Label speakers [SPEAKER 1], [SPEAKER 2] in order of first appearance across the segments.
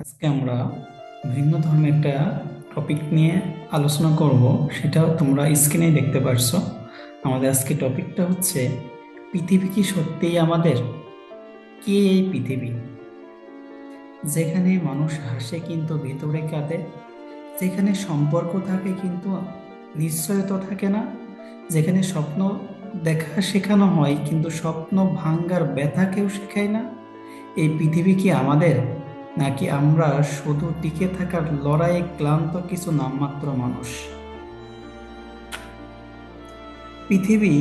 [SPEAKER 1] আজকে আমরা ভিন্ন ধর্মের একটা টপিক নিয়ে আলোচনা করব। সেটা তোমরা স্ক্রিনে দেখতে পারছো। আমাদের আজকে টপিকটা হচ্ছে, পৃথিবী কি সত্যিই আমাদের? কে এই পৃথিবী? যেখানে মানুষ হাসে কিন্তু ভেতরে কাঁদে, যেখানে সম্পর্ক থাকে কিন্তু নিশ্চয়তা থাকে না, যেখানে স্বপ্ন দেখা শেখানো হয় কিন্তু স্বপ্ন ভাঙ্গার ব্যথা কেউ শেখায় না। এই পৃথিবী কি আমাদের, নাকি আমরা শুধু টিকে থাকার লড়াইয়ে ক্লান্ত কিছু নামমাত্র মানুষ? পৃথিবী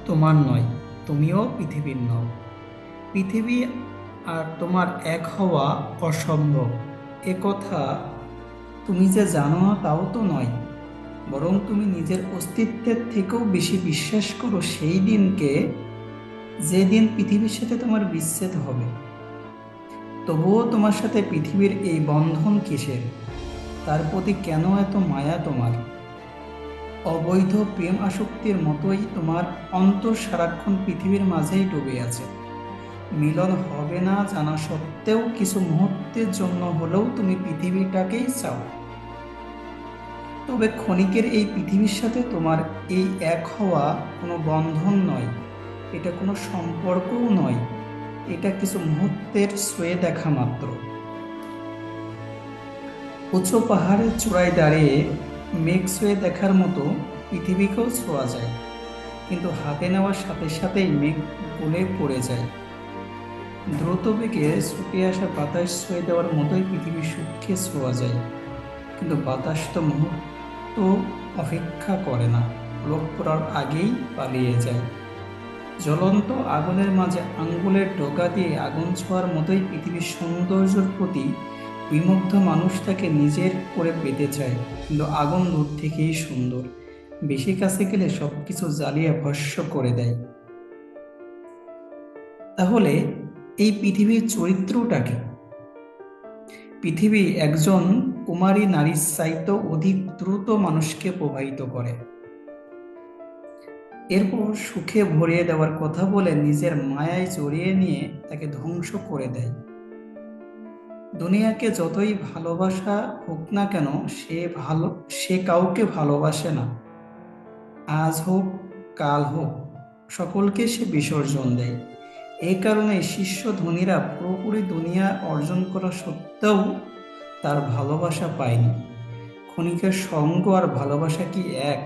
[SPEAKER 1] তোমার নয়, তুমিও পৃথিবীর নও। পৃথিবী আর তোমার এক হওয়া অসম্ভব, এ কথা তুমি যে জানো না তাও তো নয়। বরং তুমি নিজের অস্তিত্বের থেকেও বেশি বিশ্বাস করো সেই দিনকে, যেদিন পৃথিবীর সাথে তোমার বিচ্ছেদ হবে। তবুও তোমার সাথে পৃথিবীর এই বন্ধন কিসের? তার প্রতি কেন এত মায়া তোমার? অবৈধ প্রেম আসক্তির মতোই তোমার অন্তর সারাক্ষণ পৃথিবীর মাঝেই ডুবে আছে। মিলন হবে না জানা সত্ত্বেও কিছু মুহূর্তের জন্য হলেও তুমি পৃথিবীটাকেই চাও। তবে ক্ষণিকের এই পৃথিবীর সাথে তোমার এই এক হওয়া কোনো বন্ধন নয়, এটা কোনো সম্পর্কও নয়, এটা কিছু মুহূর্তের ছুঁয়ে দেখা মাত্র। উঁচু পাহাড়ের চূড়ায় দাঁড়িয়ে মেঘ ছুঁয়ে দেখার মতো পৃথিবীকেও ছোঁয়া যায়, কিন্তু হাতে নেওয়ার সাথে সাথেই মেঘ গলে পড়ে যায়। দ্রুত বেগে ছুটে আসা বাতাস ছুঁয়ে দেওয়ার মতোই পৃথিবীর সূক্ষ্মে ছোঁয়া যায়, কিন্তু বাতাস তো মুহূর্ত অপেক্ষা করে না, লোক পড়ার আগেই পালিয়ে যায়। জ্বলন্ত আগুনের মাঝে আঙ্গুলের ডগা দিয়ে আগুন ছোঁয়ার মতোই পৃথিবীর সৌন্দর্যের প্রতি বিমুগ্ধ মানুষ তাকে নিজের করে পেতে চায়, কিন্তু আগুন দূর থেকেই সুন্দর, বেশি কাছে গেলে সবকিছু জ্বালিয়ে ভস্ম করে দেয়। তাহলে এই পৃথিবীর চরিত্রটাকে, পৃথিবী একজন কুমারী নারীর চাইতেও অধিক দ্রুত মানুষকে প্রবাহিত করে। এরপর সুখে ভরিয়ে দেওয়ার কথা বলে নিজের মায়ায় জড়িয়ে নিয়ে তাকে ধ্বংস করে দেয়। দুনিয়াকে যতই ভালোবাসা হোক না কেন, সে কাউকে ভালোবাসে না। আজ হোক কাল হোক, সকলকে সে বিসর্জন দেয়। এই কারণে শীর্ষ ধনীরা পুরোপুরি দুনিয়া অর্জন করা সত্ত্বেও তার ভালোবাসা পায়নি। ক্ষণিকের সঙ্গ আর ভালোবাসা কি এক?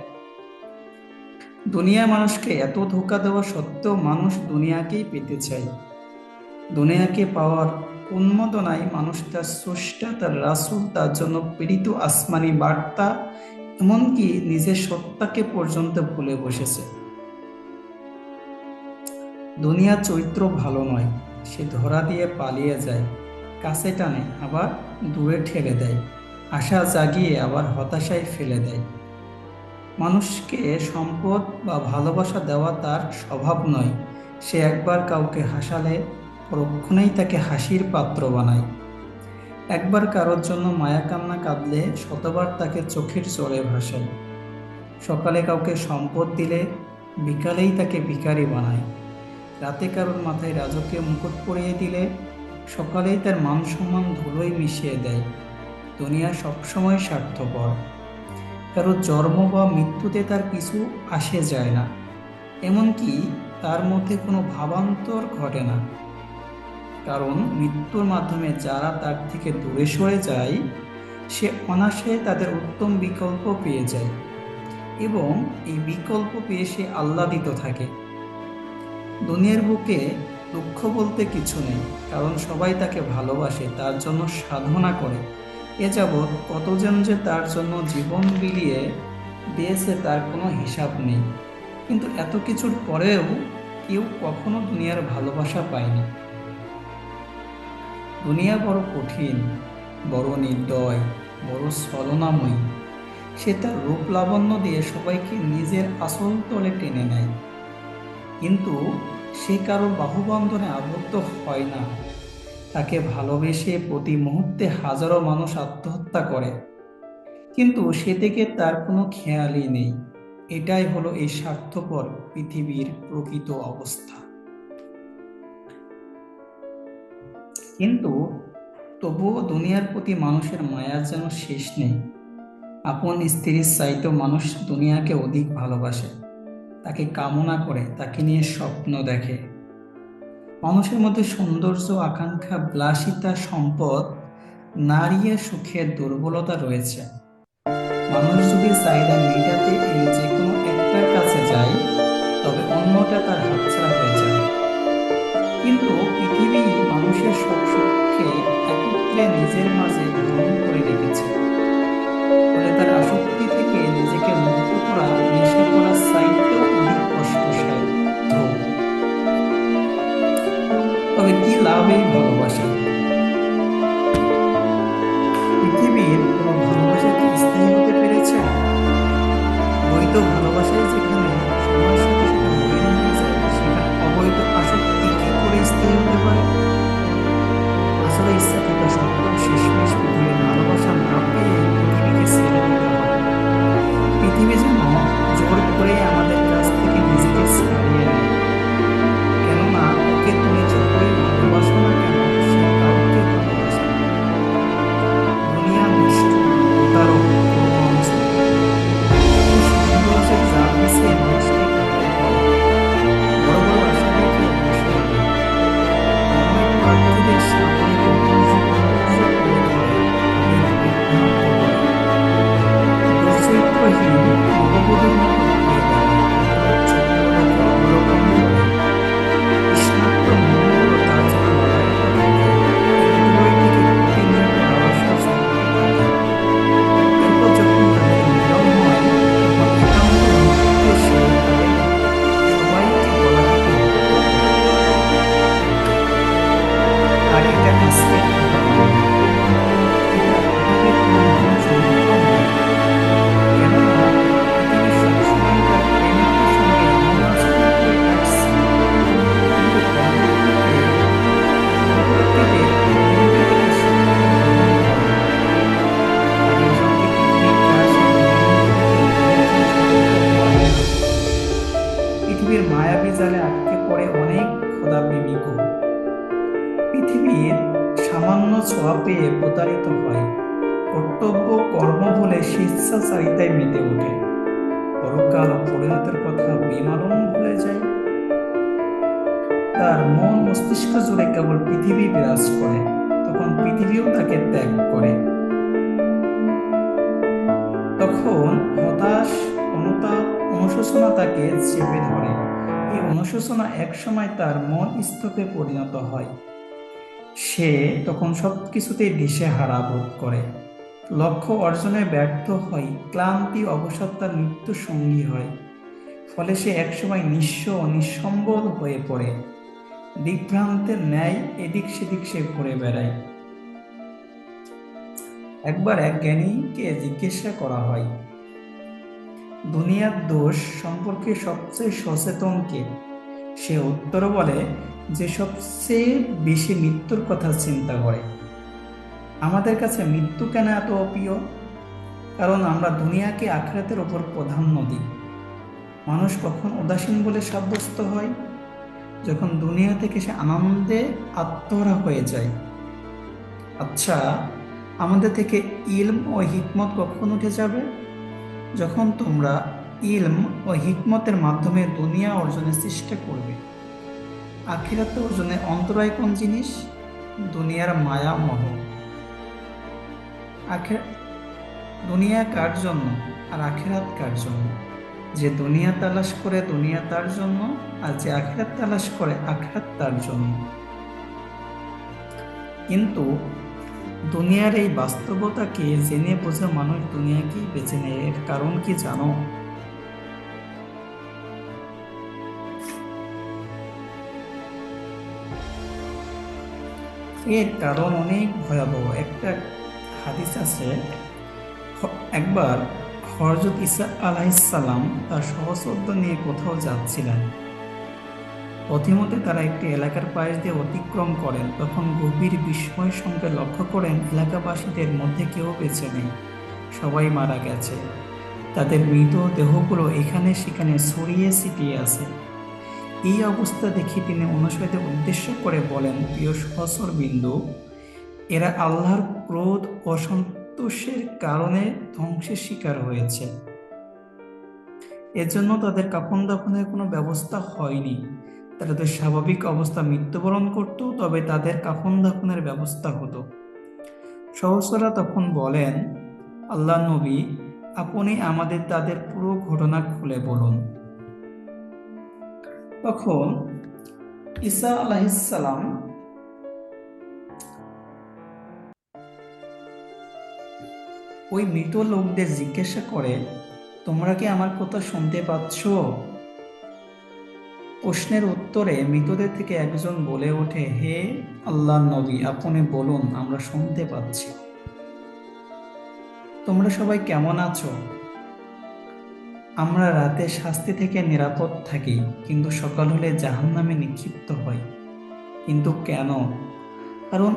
[SPEAKER 1] দুনিয়া মানুষকে এত ধোঁকা দেওয়া সত্ত্বেও মানুষ দুনিয়াকেই পেতে চায়। দুনিয়াকে পাওয়ার উন্মাদনায় মানুষ তার স্রষ্টা, তার রাসূল, তার জন্য প্রেরিত আসমানি বার্তা, এমনকি নিজের সত্তাকে পর্যন্ত ভুলে বসেছে। দুনিয়ার চরিত্র ভালো নয়, সে ধরা দিয়ে পালিয়ে যায়, কাছে টানে আবার দূরে ঠেলে দেয়, আশা জাগিয়ে আবার হতাশায় ফেলে দেয়। মানুষকে সম্পদ বা ভালোবাসা দেওয়া তার স্বভাব নয়। সে একবার কাউকে হাসালে পরক্ষণেই তাকে হাসির পাত্র বানায়। একবার কারোর জন্য মায়া কান্না কাঁদলে শতবার তাকে চোখের জলে ভাসায়। সকালে কাউকে সম্পদ দিলে বিকালেই তাকে ভিখারি বানায়। রাতে কারোর মাথায় রাজকীয় মুকুট পরিয়ে দিলে সকালেই তার মান সম্মান ধুলোয় মিশিয়ে দেয়। দুনিয়া সবসময় স্বার্থপর। কারো জন্ম বা মৃত্যুতে তার কিছু আসে যায় না, এমনকি তার মধ্যে কোনো ভাবান্তর ঘটে না। কারণ মৃত্যুর মাধ্যমে যারা তার থেকে দূরে সরে যায়, সে অনায়াসে তাদের উত্তম বিকল্প পেয়ে যায়, এবং এই বিকল্প পেয়ে সে আহ্লাদিত থাকে। দুনিয়ার বুকে দুঃখ বলতে কিছু নেই, কারণ সবাই তাকে ভালোবাসে, তার জন্য সাধনা করে। এ যাবৎ কতজন যে তার জন্য জীবন বিলিয়ে দিয়েছে তার কোনো হিসাব নেই। কিন্তু এত কিছুর পরেও কেউ কখনো দুনিয়ার ভালোবাসা পায়নি। দুনিয়া বড় কঠিন, বড় নির্দয়, বড় ছলনাময়ী। সে তার রূপ লাবণ্য দিয়ে সবাইকে নিজের আসল তলে টেনে নেয়, কিন্তু সে কারো বাহুবন্ধনে আবদ্ধ হয় না। তাকে ভালোবেসে প্রতি মুহূর্তে হাজারো মানুষ আত্মহত্যা করে, কিন্তু সেদিকে তার কোনো খেয়ালই নেই। এটাই হলো এই স্বার্থপর পৃথিবীর প্রকৃত অবস্থা। কিন্তু তবুও দুনিয়ার প্রতি মানুষের মায়ার যেন শেষ নেই। আপন স্ত্রীর চাইতেও মানুষ দুনিয়াকে অধিক ভালোবাসে, তাকে কামনা করে, তাকে নিয়ে স্বপ্ন দেখে। মানুষের মধ্যে সৌন্দর্য, আকাঙ্ক্ষা, বিলাসিতা, সম্পদ, নারী আর সুখের দুর্বলতা রয়েছে। মানুষ যদি চাহিদা মেটাতে এই যে কোনো একটার কাছে যায়, তবে অন্যটা তার হাতছাড়া হয়ে যায়। কিন্তু পৃথিবী মানুষের সব সুখকে একত্রে নিজের মাঝে ধারণ করে রেখেছে। ফলে তার আসক্তি থেকে নিজেকে মুক্ত করা নেশা করার চাইতেও অধিক কষ্টসাধ্য। তবে কি লাভ এই ভালোবাসা? পৃথিবীর কোনো ভালোবাসা কি স্থায়ী হতে পেরেছে? বৈধ ভালোবাসায় যেখানে সময়ের সাথে সাথে মলিন হয়ে যায়, সেখানে অবৈধ আসক্তি কি করে স্থায়ী হতে পারে? আসলে ইচ্ছা থাকা সত্ত্বেও শেষমেশ পৃথিবীর ভালোবাসা না পেয়ে পৃথিবীকে ছেড়ে দিতে হয়। পৃথিবী যেন জোর করে আমাদের কাছ থেকে নিজেকে ছাড়িয়ে নেয়। কেননা ওকে তুমি যতই ভালোবাসো না কেন, সে কাউকে ভালোবাসে না। দুনিয়া নিষ্ঠুর, প্রতারক, অহংকারী। এই সৌন্দর্যের জাল বিছিয়ে মানুষকে কাটতে হয়। বড় বড় আশা দেখে বসে থাকে। অনেক প্রার্থীদের সামনে সৌন্দর্য তুলে ধরে, তাদের বিভ্রান্ত করে। দুশ্চরিত্রহীন নববধূর মতো ঘুরে বেড়ায়, তার চরিত্রটাকে অবলোকন করে। তৃষ্ণার্ত মনগুলো তার জন্য লালায়িত থাকে। হৃদয় থেকে প্রতিনিয়ত আশা ঝরতে থাকে। এরপর যখন তাদের মিলন হয়, তখন একান্ত মুহূর্তে সে তাদের সবাইকে গলা টিপে মুক্ত করে। আর এটা আজকের কথা নয়, এটা অতীতের কোনো মনোযন্ত্র নয়। কেননা পৃথিবী সবসময় তার প্রেমিকের সঙ্গে এমন আচরণ করে আসছে, কিন্তু পরবর্তীতে প্রেমিকা থেকে শিক্ষা গ্রহণ করে। আগের সঙ্গে পৃথিবীটা সেই নিয়ন্ত্রণ থেকে অনেকটা সতর্ক হয়। পৃথিবীর মায়াবী জালে আটকে পড়ে অনেক খোদা প্রেমিকও। পৃথিবীর সামান্য ছোঁয়া পেয়ে প্রতারিত হয়। কর্তব্য কর্ম ভুলে স্বেচ্ছাচারিতায় মেতে ওঠে। পরকাল ও পরিণতের কথা বেমালুম ভুলে যায়। তার মন মস্তিষ্ক জুড়ে কেবল পৃথিবী বিরাজ করে। তখন পৃথিবীও তাকে ত্যাগ করে। তখন হতাশ, অনুতাপ, অনুশোচনা তাকে চেপে ধরে। এই অনুশোচনা একসময় তার মন স্তূপে পরিণত হয়। সে তখন সবকিছুতেই দিশেহারা বোধ করে। লক্ষ্য অর্জনে ব্যর্থ হয়। ক্লান্তি, অবসাদ তার মৃত্যু সঙ্গী হয়। ফলে সে একসময় নিঃস্ব ও নিঃসম্বল হয়ে পড়ে। দিগ্ভ্রান্তের ন্যায় এদিক সেদিক সে ঘুরে বেড়ায়। একবার এক জ্ঞানীকে জিজ্ঞাসা করা হয়, দুনিয়ার দোষ সম্পর্কে সবচেয়ে সচেতন কে? সে উত্তর বলে, যে সবচেয়ে বেশি মৃত্যুর কথা চিন্তা করে। আমাদের কাছে মৃত্যু কেন এত অপ্রিয়? কারণ আমরা দুনিয়াকে আখিরাতের ওপর প্রাধান্য দিই। মানুষ কখন উদাসীন বলে সাব্যস্ত হয়? যখন দুনিয়া থেকে সে আনন্দে আত্মহারা হয়ে যায়। আচ্ছা, আমাদের থেকে ইলম ও হিকমত কখন উঠে যাবে? যখন তোমরা ইলম ও হিকমতের মাধ্যমে দুনিয়া অর্জনের চেষ্টা করবে। আখিরাত অর্জনে অন্তরায় কোন জিনিস? দুনিয়ার মায়া মোহ। দুনিয়া কার জন্য আর আখিরাত কার জন্য? যে দুনিয়া তালাশ করে দুনিয়া তার জন্য, আর যে আখিরাত তালাশ করে আখিরাত তার জন্য। কিন্তু দুনিয়ার এই বাস্তবতাকে জেনে বোঝা মানুষ দুনিয়াকেই বেছে নেয়। এর কারণ কি জানো? এর কারণ অনেক ভয়াবহ। একটা হাদিস আছে, একবার হযরত ঈসা আলাইহিসসালাম তার সহচরদের নিয়ে কোথাও যাচ্ছিলেন। পথিমধ্যে তারা একটি এলাকার পাশ দিয়ে অতিক্রম করেন। তখন গভীর বিস্ময়ের সঙ্গে লক্ষ্য করেন এলাকাবাসীদের মধ্যে কেউ বেঁচে নেই, সবাই মারা গেছে। তাদের মৃতদেহগুলো এখানে সেখানে ছড়িয়ে ছিটিয়ে আছে। এই অবস্থা দেখে তিনি অনুসারীদের উদ্দেশ্য করে বলেন, প্রিয় সহচরবৃন্দ, এরা আল্লাহর ক্রোধ অসন্তোষের কারণে ধ্বংসের শিকার হয়েছে। এজন্য তাদের কাফন দাফনের কোনো ব্যবস্থা হয়নি। তারা তো স্বাভাবিক অবস্থা মৃত্যুবরণ করত, তবে তাদের কাফন দাফনের ব্যবস্থা হতো। সহস্ররা তখন বলেন, আল্লাহ নবী, আপনি আমাদের তাদের পুরো ঘটনা খুলে বলুন। তখন ঈসা আলাইহিসসালাম ওই মৃত লোকদের জিজ্ঞাসা করে, তোমরা কি আমার কথা শুনতে পাচ্ছ? প্রশ্নের উত্তরে মৃতদের থেকে একজন বলে ওঠে, হে আল্লাহর নবী, আপনি বলুন, আমরা শুনতে পাচ্ছি। তোমরা সবাই কেমন আছো? আমরা রাতে শাস্তি থেকে নিরাপদ থাকি, কিন্তু সকাল হলে জাহান্নামে নিক্ষিপ্ত হই। কিন্তু কেন? কারণ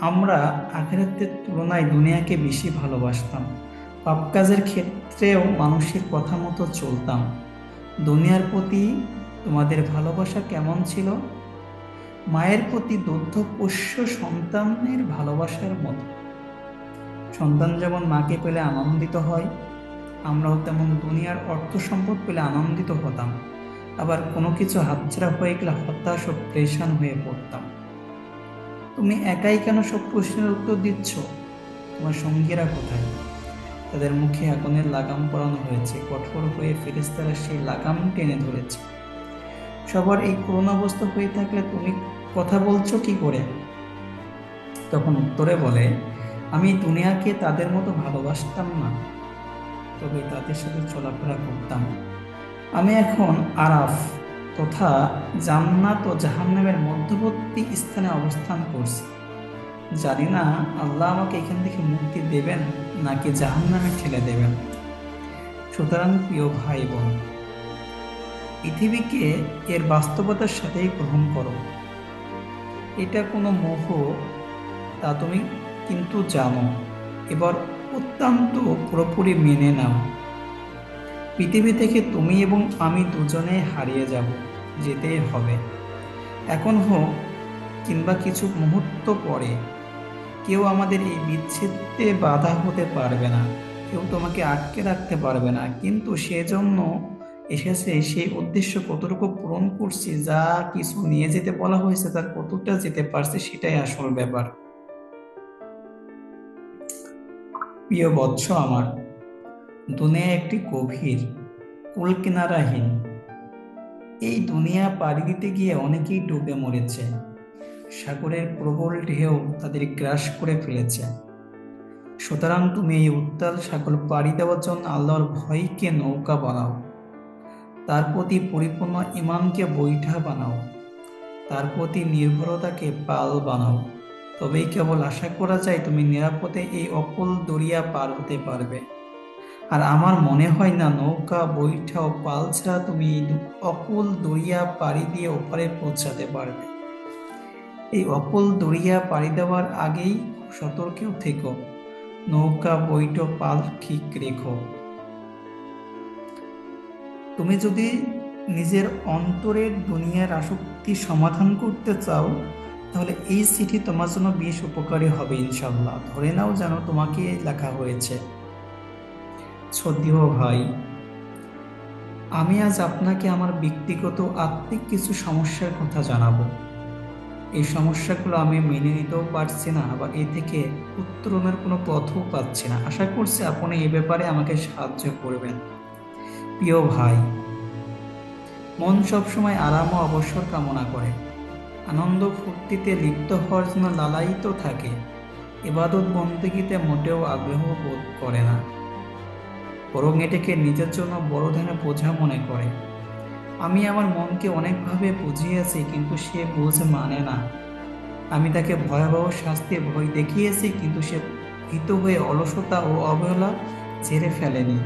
[SPEAKER 1] আমরা আখিরাতের তুলনায় দুনিয়াকে বেশি ভালোবাসতাম। পাপ কাজের ক্ষেত্রেও মানুষের কথা মতো চলতাম। দুনিয়ার প্রতি তোমাদের ভালোবাসা কেমন ছিল? মায়ের প্রতি দুগ্ধ পোষ্য সন্তানের ভালোবাসার মতো। সন্তান যেমন মাকে পেলে আনন্দিত হয়, আমরাও তেমন দুনিয়ার অর্থ সম্পদ পেলে আনন্দিত হতাম। আবার কোনো কিছু হাতছাড়া হয়ে গেলে হতাশ ও প্রেশান হয়ে পড়তাম। তুমি একাই কেন সব প্রশ্নের উত্তর দিচ্ছ? তোমার সঙ্গীরা কোথায়? তাদের মুখে আগুনের লাগাম পরানো হয়েছে, কঠোর হয়ে ফেরেশতারা সেই লাগাম টেনে ধরেছে। সবার এই করুণ অবস্থা হয়ে থাকলে তুমি কথা বলছো কি করে? তখন উত্তরে বলে, আমি দুনিয়াকে তাদের মতো ভালোবাসতাম না, তবে তাদের সাথে চলাফেরা করতাম। আমি এখন আরাফ তথা জান্নাত ও জাহান্নামের মধ্যবর্তী স্থানে অবস্থান করছি। জানি না আল্লাহ আমাকে এখান থেকে মুক্তি দেবেন নাকি জাহান্নামে ঠেলে দেবেন। সুতরাং প্রিয় ভাই বোন, পৃথিবীকে এর বাস্তবতার সাথেই গ্রহণ করো। এটা কোনো মোহ তা তুমি কিন্তু জানো। এবার অত্যন্ত পুরোপুরি মেনে নাও। পৃথিবী থেকে তুমি এবং আমি দুজনে হারিয়ে যাব, যেতেই হবে। এখন হোক কিংবা কিছু মুহূর্ত পরে, কেউ আমাদের এই বিচ্ছেদে বাধা হতে পারবে না, কেউ তোমাকে আটকে রাখতে পারবে না। কিন্তু সেজন্য এসেছে, সেই উদ্দেশ্য কতটুকু পূরণ করছি, যা কিছু নিয়ে যেতে বলা হয়েছে তার কতটা যেতে পারছে, সেটাই আসল ব্যাপার। প্রিয় বৎস আমার, দুনিয়া একটি গভীর, কুল কিনারাহীন। এই দুনিয়া পাড়ি দিতে গিয়ে অনেকেই ডুবে মরেছে। সাগরের প্রবল ঢেউ তাদের গ্রাস করে ফেলেছে। সুতরাং তুমি এই উত্তাল সাগর পাড়ি দেওয়ার জন্য আল্লাহর ভয়কে নৌকা বানাও, তার প্রতি পরিপূর্ণ ইমানকে বৈঠা বানাও, তার প্রতি নির্ভরতাকে পাল বানাও। তবেই কেবল আশা করা যায় তুমি নিরাপদে এই অকুল দরিয়া পার হতে পারবে। আর আমার মনে হয় না নৌকা, বৈঠা ও পাল ছাড়া তুমি এই অকুল দরিয়া পাড়ি দিয়ে ওপারে পৌঁছাতে পারবে। এই অকুল দরিয়া পাড়ি দেওয়ার আগেই সতর্কেও থেকো, নৌকা, বৈঠা, পাল ঠিক রেখো। তুমি যদি নিজের অন্তরের দুনিয়ার আসক্তি সমাধান করতে চাও, তাহলে এই চিঠি তোমার জন্য বেশ উপকারী হবে ইনশাল্লাহ। ধরে নাও যেন তোমাকে লেখা হয়েছে। শ্রদ্ধেয় ভাই, আমি আজ আপনাকে আমার ব্যক্তিগত আত্মিক কিছু সমস্যার কথা জানাবো। এই সমস্যাগুলো আমি মেনে নিতেও পারছি না, আবার এ থেকে উত্তরণের কোনো পথও পাচ্ছি না। আশা করছি আপনি এ ব্যাপারে আমাকে সাহায্য করবেন। প্রিয় ভাই, মন সবসময় আরাম ও অবসর কামনা করে, আনন্দ ফুর্তিতে লিপ্ত হওয়ার জন্য লালায়িত থাকে, ইবাদত বন্দেগীতে মোটেও আগ্রহ বোধ করে না, বরং এটাকে নিজের জন্য বড় ধরনের বোঝা মনে করে। আমি আমার মনকে অনেকভাবে বুঝিয়েছি, কিন্তু সে বুঝ মানে না। আমি তাকে ভয়াবহ শাস্তির ভয় দেখিয়েছি, কিন্তু সে ভীত হয়ে অলসতা ও অবহেলা ঝেড়ে ফেলেনি।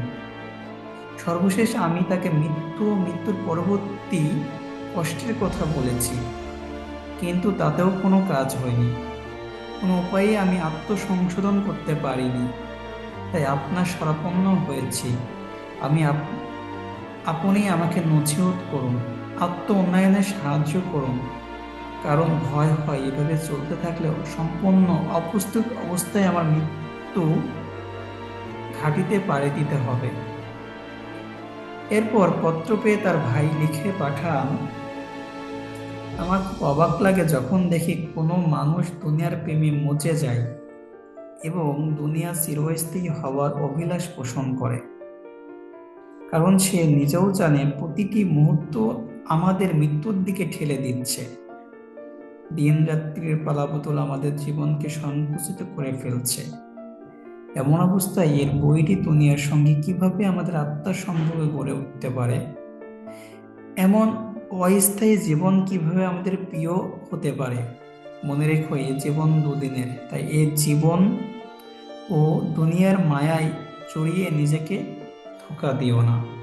[SPEAKER 1] সর্বশেষ আমি তাকে মৃত্যুর পরবর্তী কষ্টের কথা বলেছি, কিন্তু তাতেও কোনো কাজ হয়নি। কোনো উপায়ে আমি আত্মসংশোধন করতে পারিনি। তাই আপনার শরণাপন্ন হয়েছি। আমি আপনি আমাকে নছিহত করুন, আত্ম উন্নয়নে সাহায্য করুন। কারণ ভয় হয় এভাবে চলতে থাকলেও সম্পূর্ণ অপ্রস্তুত অবস্থায় আমার মৃত্যু ঘাঁটিতে পাড়ি দিতে হবে। এরপর পত্র পেয়ে তার ভাই লিখে পাঠান, আমার খুব অবাক লাগে যখন দেখি কোনো মানুষ দুনিয়ার প্রেমে মজে যায় এবং দুনিয়া চিরস্থায়ী হওয়ার অভিলাষ পোষণ করে। কারণ সে নিজেও জানে প্রতিটি মুহূর্ত আমাদের মৃত্যুর দিকে ঠেলে দিচ্ছে। দিন রাত্রির পালাবদল আমাদের জীবনকে সংকুচিত করে ফেলছে। এমন অবস্থায় এর বইটি দুনিয়ার সঙ্গে কিভাবে আমাদের আত্মার সম্পর্কে গড়ে উঠতে পারে? এমন অস্থায়ী জীবন কিভাবে আমাদের প্রিয় হতে পারে? মনে রেখো, এ জীবন দুদিনের, তাই এ জীবন ও দুনিয়ার মায়ায় জড়িয়ে নিজেকে ধোঁকা দিও না।